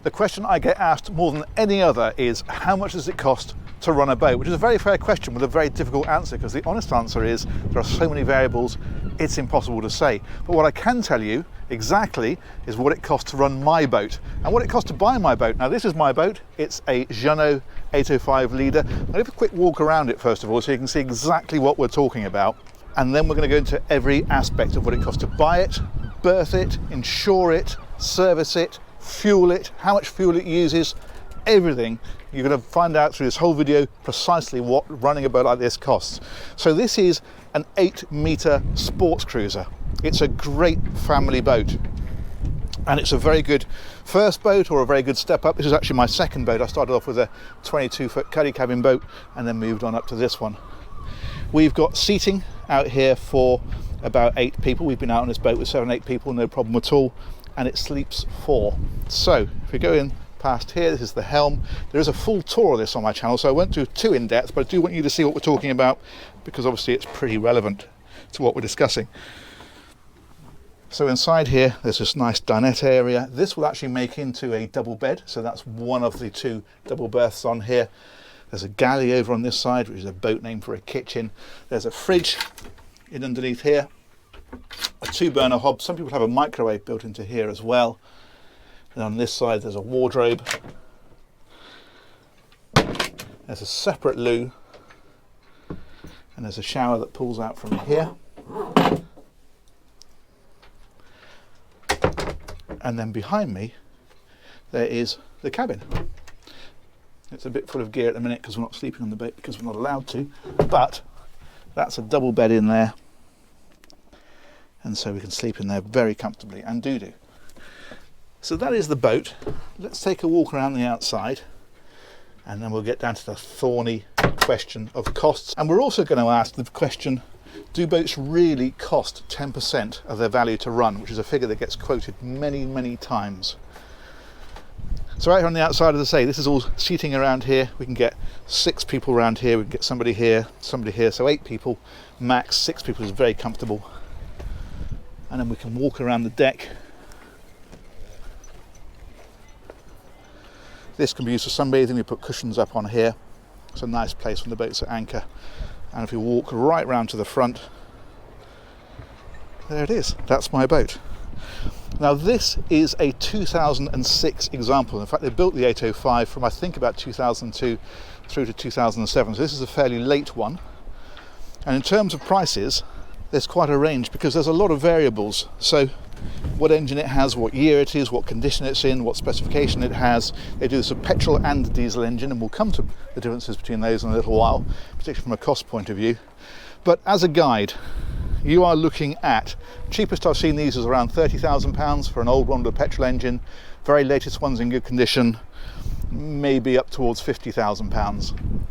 The question I get asked more than any other is, how much does it cost to run a boat? Which is a very fair question with a very difficult answer, because the honest answer is there are so many variables, it's impossible to say. But what I can tell you exactly is what it costs to run my boat and what it costs to buy my boat. Now, this is my boat. It's a Jeannot 805 leader. I'll have a quick walk around it first of all so you can see exactly what we're talking about, and then we're going to go into every aspect of what it costs to buy it, berth it, insure it, service it, fuel it, how much fuel it uses, everything. You're going to find out through this whole video precisely what running a boat like this costs. So this is an 8-meter sports cruiser. It's a great family boat, and it's a very good first boat or a very good step up. This is actually my second boat. I started off with a 22-foot cuddy cabin boat and then moved on up to this one. We've got seating out here for about 8 people. We've been out on this boat with 7 or 8 people, no problem at all, and it sleeps 4. So if we go in past here, this is the helm. There is a full tour of this on my channel, so I won't do too in depth, but I do want you to see what we're talking about, because obviously it's pretty relevant to what we're discussing. So inside here there's this nice dinette area. This will actually make into a double bed, so that's one of the 2 double berths on here. There's a galley over on this side, which is a boat name for a kitchen. There's a fridge in underneath here, a 2-burner hob. Some people have a microwave built into here as well. And on this side there's a wardrobe. There's a separate loo, and there's a shower that pulls out from here. And then behind me there is the cabin. It's a bit full of gear at the minute because we're not sleeping on the boat because we're not allowed to, but that's a double bed in there, and so we can sleep in there very comfortably, and do. So that is the boat. Let's take a walk around the outside, and then we'll get down to the thorny question of costs. And we're also going to ask the question, do boats really cost 10% of their value to run, which is a figure that gets quoted many, many times. So right here on the outside, as I say, this is all seating around here. We can get 6 people around here. We can get somebody here, so 8 people max. 6 people is very comfortable. And then we can walk around the deck. This can be used for sunbathing. We put cushions up on here. It's a nice place when the boat's at anchor. And if we walk right round to the front, there it is. That's my boat. Now this is a 2006 example. In fact, they built the 805 from I think about 2002 through to 2007. So this is a fairly late one. And in terms of prices, there's quite a range because there's a lot of variables. So what engine it has, what year it is, what condition it's in, what specification it has. They do this with petrol and diesel engine, and we'll come to the differences between those in a little while, particularly from a cost point of view. But as a guide, you are looking at, cheapest I've seen these is around £30,000 for an old one with a petrol engine. Very latest ones in good condition, maybe up towards £50,000.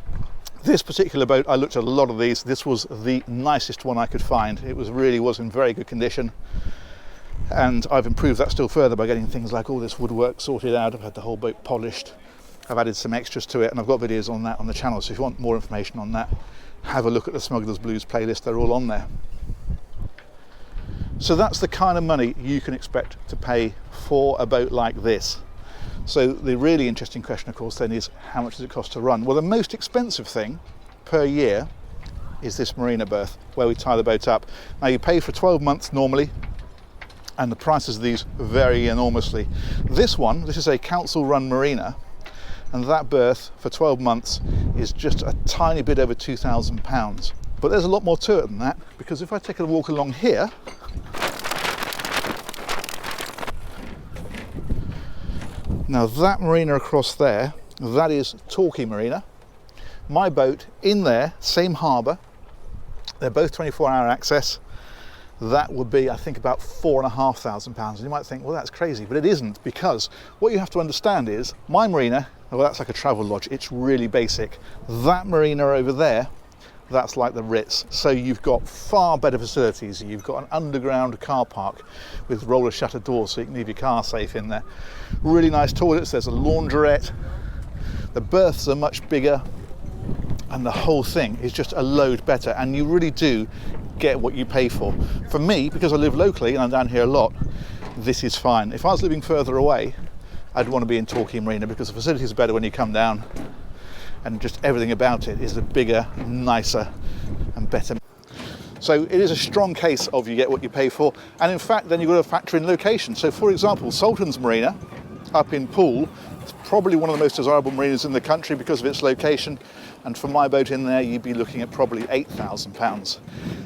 This particular boat, I looked at a lot of these. This was the nicest one I could find. It really was in very good condition. And I've improved that still further by getting things like all this woodwork sorted out. I've had the whole boat polished. I've added some extras to it, and I've got videos on that on the channel. So if you want more information on that, have a look at the Smuggler's Blues playlist. They're all on there. So that's the kind of money you can expect to pay for a boat like this. So the really interesting question, of course, then is how much does it cost to run? Well, the most expensive thing per year is this marina berth, where we tie the boat up. Now you pay for 12 months normally, and the prices of these vary enormously. This is a council-run marina, and that berth for 12 months is just a tiny bit over £2,000. But there's a lot more to it than that, because if I take a walk along here, now that marina across there, that is Torquay Marina. My boat in there, same harbour, they're both 24-hour access. That would be, I think, about £4,500. And you might think, well, that's crazy, but it isn't, because what you have to understand is my marina, well, that's like a travel lodge. It's really basic. That marina over there, that's like the Ritz. So you've got far better facilities. You've got an underground car park with roller shutter doors so you can leave your car safe in there. Really nice toilets. There's a laundrette. The berths are much bigger, and the whole thing is just a load better, and you really do get what you pay for. For me, because I live locally and I'm down here a lot, this is fine. If I was living further away, I'd want to be in Torquay Marina, because the facilities are better when you come down, and just everything about it is a bigger, nicer and better. So it is a strong case of you get what you pay for, and in fact then you've got to factor in location. So for example, Sultan's Marina up in Poole, it's probably one of the most desirable marinas in the country because of its location, and for my boat in there you'd be looking at probably £8,000.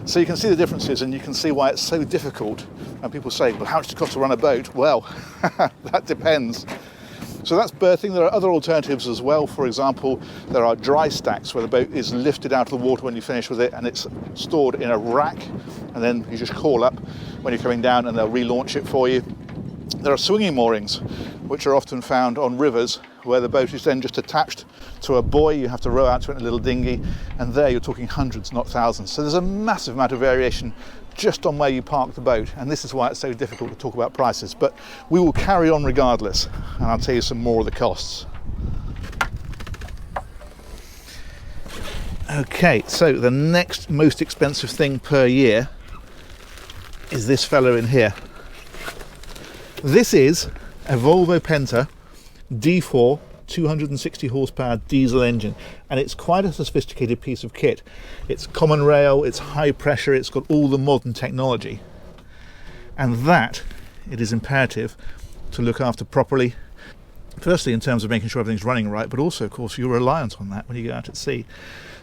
So you can see the differences, and you can see why it's so difficult. And people say, well, how much does it cost to run a boat? Well, that depends. So that's berthing. There are other alternatives as well. For example, there are dry stacks where the boat is lifted out of the water when you finish with it, and it's stored in a rack, and then you just call up when you're coming down and they'll relaunch it for you. There are swinging moorings, which are often found on rivers, where the boat is then just attached to a buoy. You have to row out to it in a little dinghy, and there you're talking hundreds, not thousands. So there's a massive amount of variation just on where you park the boat, and this is why it's so difficult to talk about prices. But we will carry on regardless, and I'll tell you some more of the costs. Okay, so the next most expensive thing per year is this fellow in here. This is a Volvo Penta D4 260 horsepower diesel engine, and it's quite a sophisticated piece of kit. It's common rail, it's high pressure, it's got all the modern technology, and that it is imperative to look after properly. Firstly, in terms of making sure everything's running right, but also, of course, you're reliant on that when you go out at sea.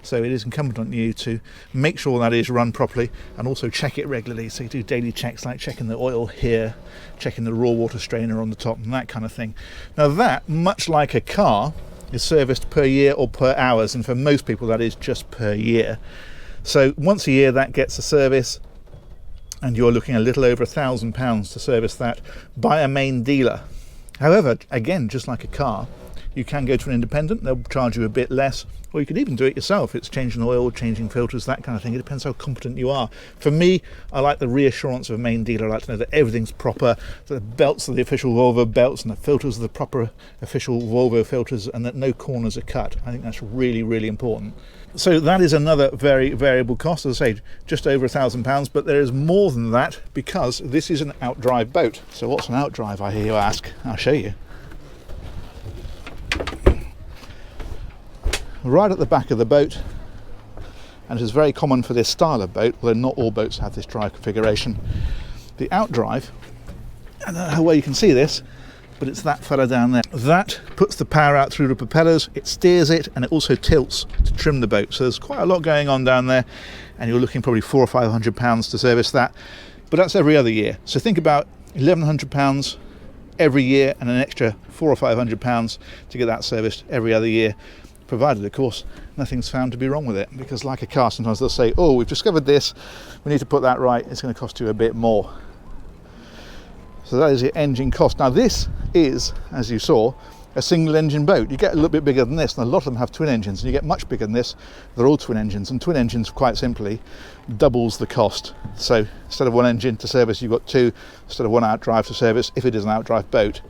So it is incumbent on you to make sure that is run properly, and also check it regularly. So you do daily checks, like checking the oil here, checking the raw water strainer on the top, and that kind of thing. Now that, much like a car, is serviced per year or per hours, and for most people that is just per year. So once a year that gets a service, and you're looking a little over £1,000 to service that by a main dealer. However, again, just like a car, you can go to an independent, they'll charge you a bit less, or you could even do it yourself. It's changing oil, changing filters, that kind of thing. It depends how competent you are. For me, I like the reassurance of a main dealer. I like to know that everything's proper, that the belts are the official Volvo belts, and the filters are the proper official Volvo filters, and that no corners are cut. I think that's really, really important. So that is another very variable cost, as I say, just over £1,000, but there is more than that, because this is an outdrive boat. So what's an outdrive, I hear you ask? I'll show you. Right at the back of the boat, and it is very common for this style of boat, although not all boats have this drive configuration, the outdrive, I don't know how well you can see this, but it's that fella down there. That puts the power out through the propellers, it steers it, and it also tilts to trim the boat. So there's quite a lot going on down there, and you're looking probably £400 or £500 to service that, but that's every other year. So think about £1,100 every year, and an extra £400 or £500 to get that serviced every other year, provided, of course, nothing's found to be wrong with it. Because like a car, sometimes they'll say, oh, we've discovered this, we need to put that right, it's going to cost you a bit more. So that is your engine cost. Now this is, as you saw, a single engine boat. You get a little bit bigger than this, and a lot of them have twin engines, and you get much bigger than this. They're all twin engines, and twin engines, quite simply, doubles the cost. So instead of one engine to service, you've got two. Instead of one outdrive to service, if it is an outdrive boat,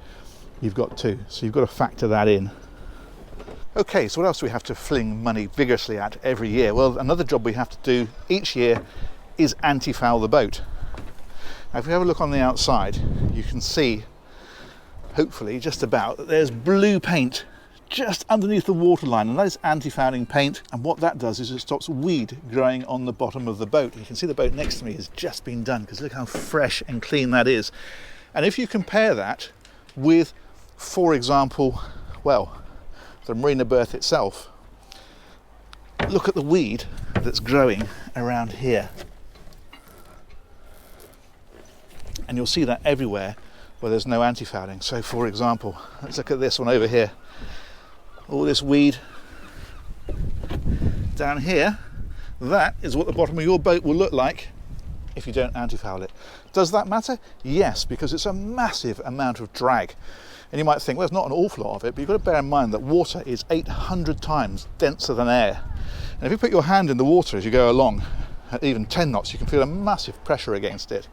you've got two. So you've got to factor that in. Okay, so what else do we have to fling money vigorously at every year? Well, another job we have to do each year is anti-foul the boat. Now, if we have a look on the outside, you can see, hopefully, just about, that there's blue paint just underneath the waterline, and that is anti-fouling paint, and what that does is it stops weed growing on the bottom of the boat. You can see the boat next to me has just been done, because look how fresh and clean that is. And if you compare that with, for example, well, the marina berth itself, look at the weed that's growing around here. And you'll see that everywhere where there's no anti-fouling. So for example, let's look at this one over here. All this weed down here, that is what the bottom of your boat will look like if you don't anti-foul it. Does that matter? Yes, because it's a massive amount of drag. And you might think, well, there's not an awful lot of it, but you've got to bear in mind that water is 800 times denser than air. And if you put your hand in the water as you go along, at even 10 knots, you can feel a massive pressure against it.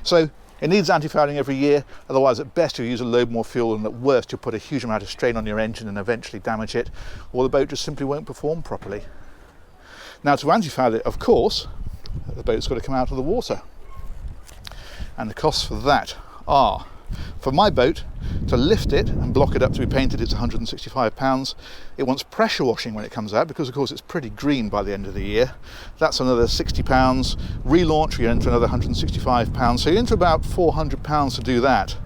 So it needs anti-fouling every year, otherwise at best you'll use a load more fuel, and at worst you'll put a huge amount of strain on your engine and eventually damage it, or the boat just simply won't perform properly. Now, to anti-foul it, of course, the boat's got to come out of the water. And the costs for that are For my boat, to lift it and block it up to be painted, it's £165. It wants pressure washing when it comes out, because of course it's pretty green by the end of the year. That's another £60. Relaunch, you're into another £165. So you're into about £400 to do that.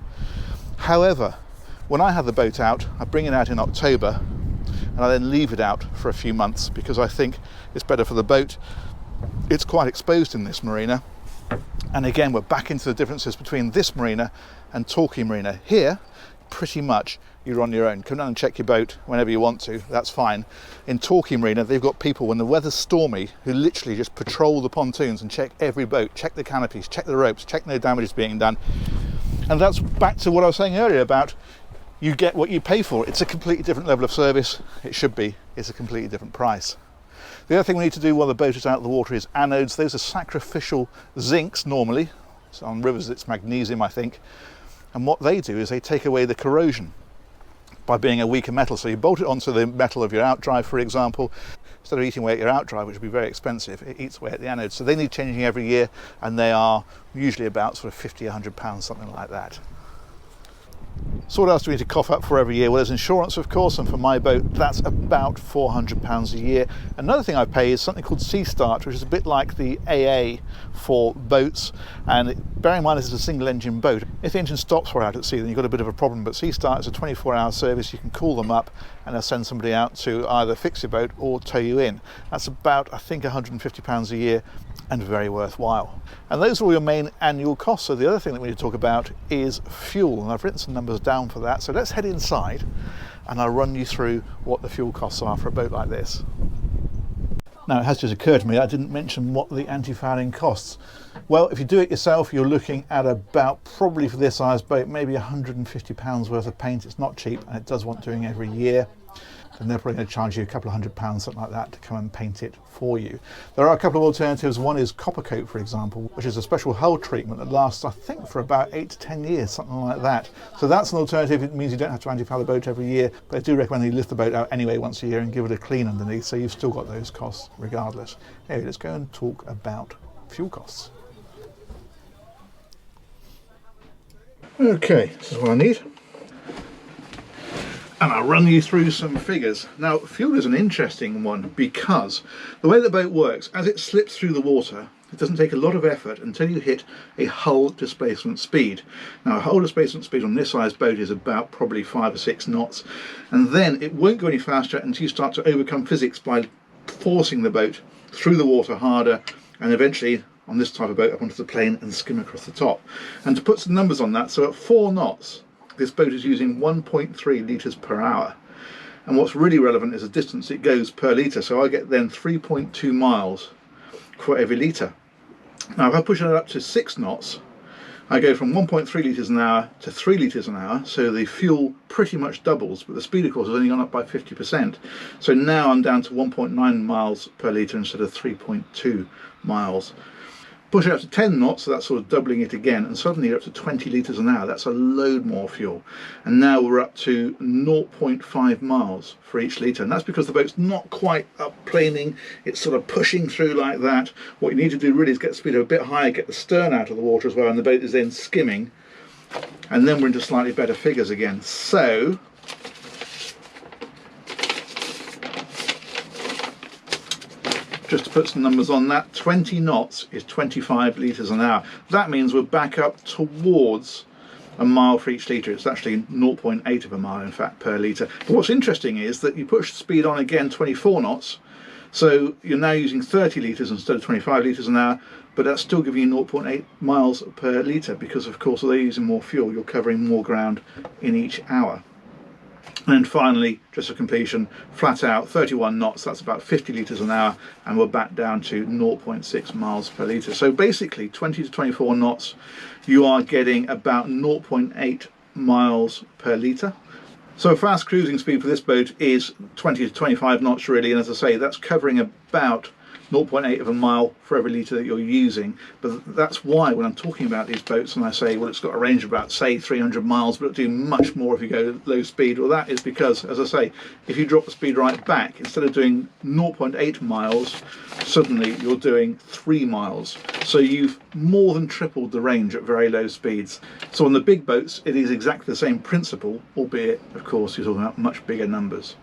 However, when I have the boat out, I bring it out in October and I then leave it out for a few months, because I think it's better for the boat. It's quite exposed in this marina. And again, we're back into the differences between this marina and Torquay Marina. Here, pretty much you're on your own. Come down and check your boat whenever you want to, that's fine. In Torquay Marina, they've got people, when the weather's stormy, who literally just patrol the pontoons and check every boat, check the canopies, check the ropes, check no damage is being done. And that's back to what I was saying earlier about you get what you pay for. It's a completely different level of service. It should be. It's a completely different price. The other thing we need to do while the boat is out of the water is anodes. Those are sacrificial zincs normally. So on rivers it's magnesium, I think. And what they do is they take away the corrosion by being a weaker metal. So you bolt it onto the metal of your outdrive, for example. Instead of eating away at your outdrive, which would be very expensive, it eats away at the anodes. So they need changing every year, and they are usually about sort of £50, £100, something like that. So what else do we need to cough up for every year? Well, there's insurance, of course, and for my boat, that's about £400 a year. Another thing I pay is something called Sea Start, which is a bit like the AA for boats. And bearing in mind this is a single engine boat, if the engine stops while out at sea, then you've got a bit of a problem. But Sea Start is a 24-hour service. You can call them up and they'll send somebody out to either fix your boat or tow you in. That's about, I think, £150 a year, and very worthwhile. And those are all your main annual costs. So the other thing that we need to talk about is fuel, and I've written some numbers down for that. So let's head inside and I'll run you through what the fuel costs are for a boat like this. Now, it has just occurred to me I didn't mention what the antifouling costs. Well, if you do it yourself, you're looking at about, probably for this size boat, maybe £150 worth of paint. It's not cheap, and it does want doing every year. And they're probably going to charge you a couple of £100, something like that, to come and paint it for you. There are a couple of alternatives. One is copper coat, for example, which is a special hull treatment that lasts, I think, for about 8 to 10 years, something like that. So that's an alternative. It means you don't have to antifoul the boat every year, but I do recommend you lift the boat out anyway once a year and give it a clean underneath, so you've still got those costs regardless. Anyway, let's go and talk about fuel costs. Okay, this is what I need. And I'll run you through some figures. Now, fuel is an interesting one, because the way the boat works, as it slips through the water, it doesn't take a lot of effort until you hit a hull displacement speed. Now, a hull displacement speed on this size boat is about probably 5 or 6 knots, and then it won't go any faster until you start to overcome physics by forcing the boat through the water harder, and eventually, on this type of boat, up onto the plane and skim across the top. And to put some numbers on that, so at 4 knots, this boat is using 1.3 litres per hour. And what's really relevant is the distance it goes per litre. So I get then 3.2 miles for every litre. Now, if I push it up to 6 knots, I go from 1.3 litres an hour to 3 litres an hour. So the fuel pretty much doubles, but the speed, of course, has only gone up by 50%. So now I'm down to 1.9 miles per litre instead of 3.2 miles. Push it up to 10 knots, so that's sort of doubling it again, and suddenly you're up to 20 litres an hour. That's a load more fuel. And now we're up to 0.5 miles for each litre, and that's because the boat's not quite upplaning, it's sort of pushing through like that. What you need to do really is get the speed a bit higher, get the stern out of the water as well, and the boat is then skimming, and then we're into slightly better figures again. So, just to put some numbers on that, 20 knots is 25 litres an hour. That means we're back up towards a mile for each litre. It's actually 0.8 of a mile, in fact, per litre. But what's interesting is that you push the speed on again 24 knots, so you're now using 30 litres instead of 25 litres an hour, but that's still giving you 0.8 miles per litre, because, of course, although you're using more fuel, you're covering more ground in each hour. And then finally, just for completion, flat out 31 knots, that's about 50 litres an hour, and we're back down to 0.6 miles per litre. So basically 20 to 24 knots, you are getting about 0.8 miles per litre. So a fast cruising speed for this boat is 20 to 25 knots really, and as I say, that's covering about 0.8 of a mile for every litre that you're using. But that's why when I'm talking about these boats and I say, well, it's got a range of about, say, 300 miles, but it'll do much more if you go low speed. Well, that is because, as I say, if you drop the speed right back, instead of doing 0.8 miles, suddenly you're doing 3 miles. So you've more than tripled the range at very low speeds. So on the big boats, it is exactly the same principle, albeit, of course, you're talking about much bigger numbers.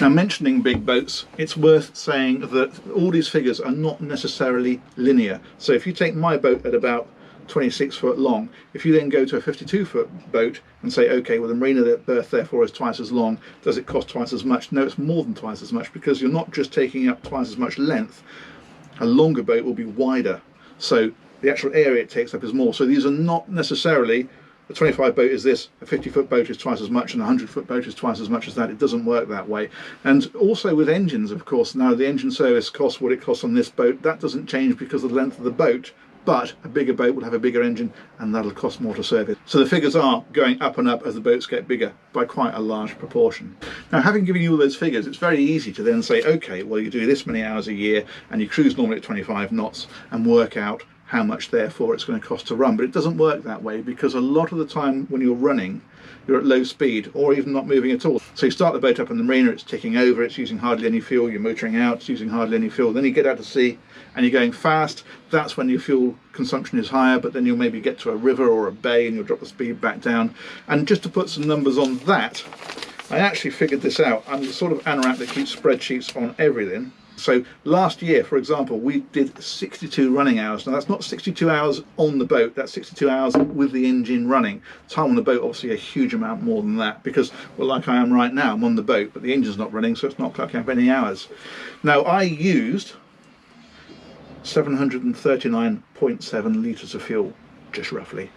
Now, mentioning big boats, it's worth saying that all these figures are not necessarily linear. So if you take my boat at about 26 foot long, if you then go to a 52 foot boat and say, okay, well, the marina berth therefore is twice as long, does it cost twice as much? No, it's more than twice as much, because you're not just taking up twice as much length. A longer boat will be wider, so the actual area it takes up is more. So these are not necessarily, a 25 boat is this, a 50 foot boat is twice as much, and a 100 foot boat is twice as much as that. It doesn't work that way. And also with engines, of course, now the engine service costs what it costs on this boat. That doesn't change because of the length of the boat, but a bigger boat will have a bigger engine and that'll cost more to service. So the figures are going up and up as the boats get bigger by quite a large proportion. Now, having given you all those figures, it's very easy to then say, okay, well, you do this many hours a year and you cruise normally at 25 knots and work out how much therefore it's going to cost to run. But it doesn't work that way, because a lot of the time when you're running, you're at low speed or even not moving at all. So you start the boat up in the marina, it's ticking over, it's using hardly any fuel, you're motoring out, it's using hardly any fuel. Then you get out to sea and you're going fast. That's when your fuel consumption is higher, but then you'll maybe get to a river or a bay and you'll drop the speed back down. And just to put some numbers on that, I actually figured this out. I'm the sort of anorak that keeps spreadsheets on everything. So last year, for example, we did 62 running hours. Now, that's not 62 hours on the boat, that's 62 hours with the engine running. Time on the boat, obviously a huge amount more than that, because, well, like I am right now, I'm on the boat, but the engine's not running, so it's not clocking up any hours. Now, I used 739.7 litres of fuel, just roughly.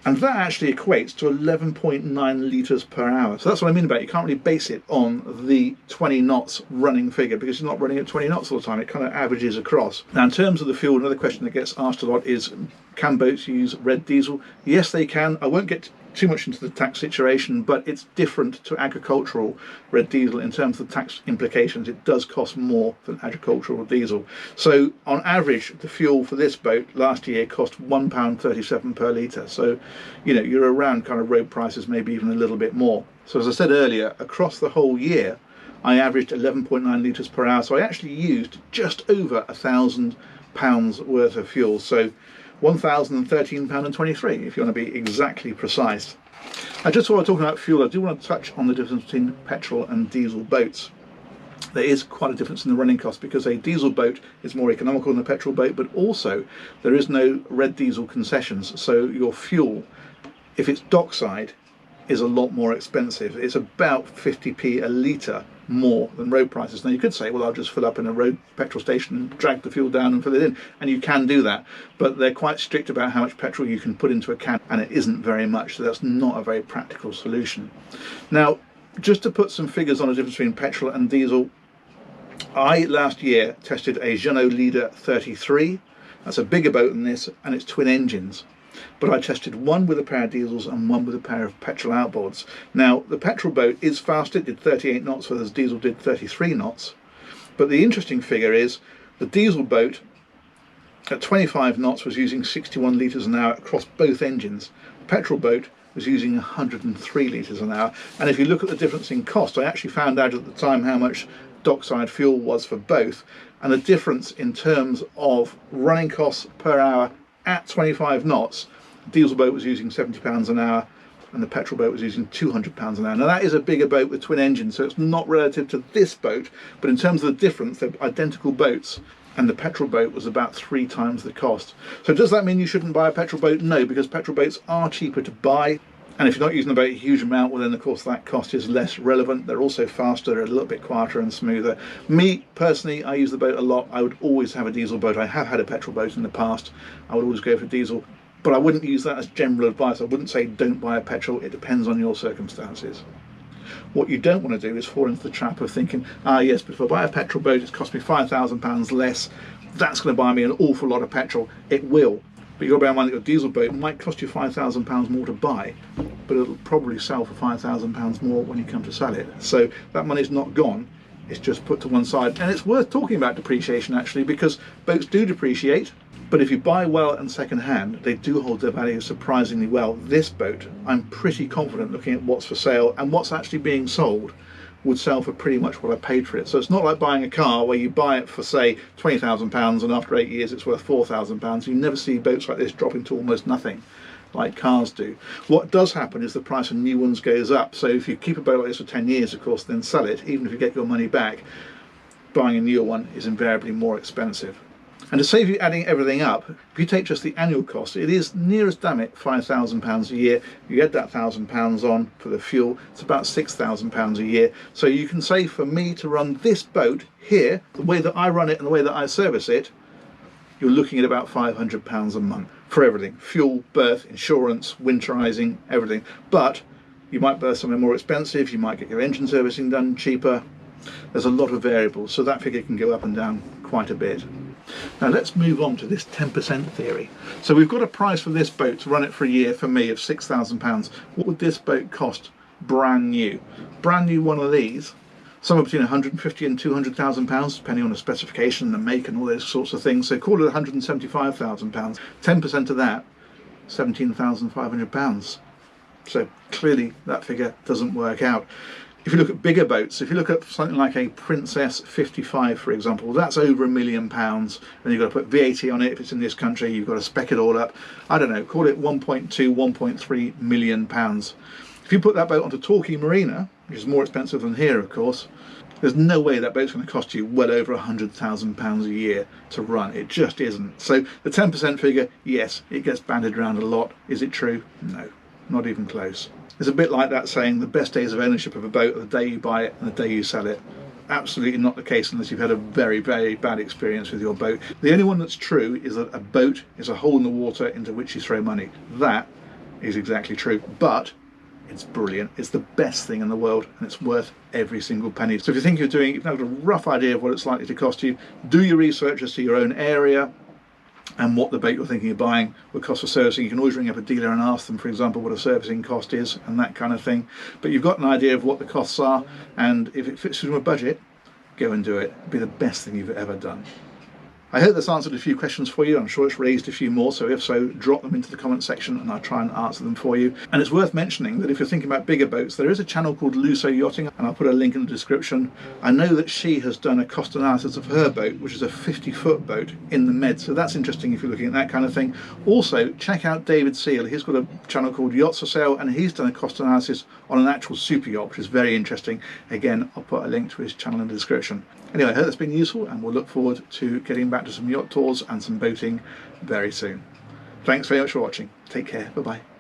And that actually equates to 11.9 litres per hour. So that's what I mean about it. You can't really base it on the 20 knots running figure, because you're not running at 20 knots all the time. It kind of averages across. Now, in terms of the fuel, another question that gets asked a lot is, can boats use red diesel? Yes, they can. I won't get too much into the tax situation, but it's different to agricultural red diesel in terms of the tax implications. It does cost more than agricultural diesel. So on average, the fuel for this boat last year cost £1.37 per litre. So, you know, you're around kind of road prices, maybe even a little bit more. So as I said earlier, across the whole year, I averaged 11.9 litres per hour. So I actually used just over £1,000 worth of fuel. So £1,013.23 if you want to be exactly precise. Just while we're talking about fuel, I do want to touch on the difference between petrol and diesel boats. There is quite a difference in the running cost, because a diesel boat is more economical than a petrol boat, but also there is no red diesel concessions, so your fuel, if it's dockside, is a lot more expensive. It's about 50p a litre more than road prices. Now, you could say, well, I'll just fill up in a road petrol station and drag the fuel down and fill it in, and you can do that, but they're quite strict about how much petrol you can put into a can, and it isn't very much, so that's not a very practical solution. Now, just to put some figures on the difference between petrol and diesel, I last year tested a Jeannot Leader 33. That's a bigger boat than this, and it's twin engines. But I tested one with a pair of diesels and one with a pair of petrol outboards. Now, the petrol boat is faster, it did 38 knots, whereas diesel did 33 knots. But the interesting figure is the diesel boat at 25 knots was using 61 litres an hour across both engines. The petrol boat was using 103 litres an hour. And if you look at the difference in cost, I actually found out at the time how much dockside fuel was for both, and the difference in terms of running costs per hour at 25 knots, the diesel boat was using £70 an hour and the petrol boat was using £200 an hour. Now, that is a bigger boat with twin engines, so it's not relative to this boat, but in terms of the difference, they're identical boats, and the petrol boat was about 3 times the cost. So does that mean you shouldn't buy a petrol boat? No, because petrol boats are cheaper to buy, and if you're not using the boat a huge amount, well then of course that cost is less relevant. They're also faster, they're a little bit quieter and smoother. Me personally, I use the boat a lot. I would always have a diesel boat. I have had a petrol boat in the past. I would always go for diesel, but I wouldn't use that as general advice. I wouldn't say don't buy a petrol. It depends on your circumstances. What you don't want to do is fall into the trap of thinking, yes, but if I buy a petrol boat, it's cost me £5,000 less, that's going to buy me an awful lot of petrol. It will. But you've got to bear in mind that your diesel boat might cost you £5,000 more to buy, but it'll probably sell for £5,000 more when you come to sell it. So that money's not gone, it's just put to one side. And it's worth talking about depreciation actually, because boats do depreciate, but if you buy well and second hand, they do hold their value surprisingly well. This boat, I'm pretty confident, looking at what's for sale and what's actually being sold, would sell for pretty much what I paid for it. So it's not like buying a car where you buy it for say £20,000 and after 8 years it's worth £4,000. You never see boats like this dropping to almost nothing like cars do. What does happen is the price of new ones goes up. So if you keep a boat like this for 10 years, of course, then sell it, even if you get your money back, buying a newer one is invariably more expensive. And to save you adding everything up, if you take just the annual cost, it is near as damn it £5,000 a year. You add that £1,000 on for the fuel, it's about £6,000 a year. So you can say for me to run this boat here, the way that I run it and the way that I service it, you're looking at about £500 a month for everything: fuel, berth, insurance, winterizing, everything. But you might berth somewhere more expensive, you might get your engine servicing done cheaper. There's a lot of variables, so that figure can go up and down quite a bit. Now let's move on to this 10% theory. So we've got a price for this boat to run it for a year for me of £6,000. What would this boat cost brand new? Brand new one of these, somewhere between £150,000 and £200,000, depending on the specification, the make and all those sorts of things. So call it £175,000. 10% of that, £17,500. So clearly that figure doesn't work out. If you look at bigger boats, if you look at something like a Princess 55, for example, that's over £1 million. And you've got to put VAT on it if it's in this country. You've got to spec it all up. I don't know, call it 1.2, 1.3 million pounds. If you put that boat onto Torquay Marina, which is more expensive than here, of course, there's no way that boat's going to cost you well over £100,000 a year to run. It just isn't. So the 10% figure, yes, it gets bandied around a lot. Is it true? No, not even close. It's a bit like that saying the best days of ownership of a boat are the day you buy it and the day you sell it. Absolutely not the case unless you've had a very, very bad experience with your boat. The only one that's true is that a boat is a hole in the water into which you throw money. That is exactly true, but it's brilliant. It's the best thing in the world and it's worth every single penny. So if you think you've got a rough idea of what it's likely to cost you, do your research as to your own area and what the boat you're thinking of buying would cost for servicing. You can always ring up a dealer and ask them, for example, what a servicing cost is and that kind of thing. But you've got an idea of what the costs are, and if it fits within a budget, go and do it. It'll be the best thing you've ever done. I hope that's answered a few questions for you. I'm sure it's raised a few more, so if so, drop them into the comment section and I'll try and answer them for you. And it's worth mentioning that if you're thinking about bigger boats, there is a channel called Luso Yachting, and I'll put a link in the description. I know that she has done a cost analysis of her boat, which is a 50-foot boat in the Med, so that's interesting if you're looking at that kind of thing. Also, check out David Seal. He's got a channel called Yachts for Sale, and he's done a cost analysis on an actual super yacht, which is very interesting. Again, I'll put a link to his channel in the description. Anyway, I hope that's been useful, and we'll look forward to getting back to some yacht tours and some boating very soon. Thanks very much for watching. Take care. Bye-bye.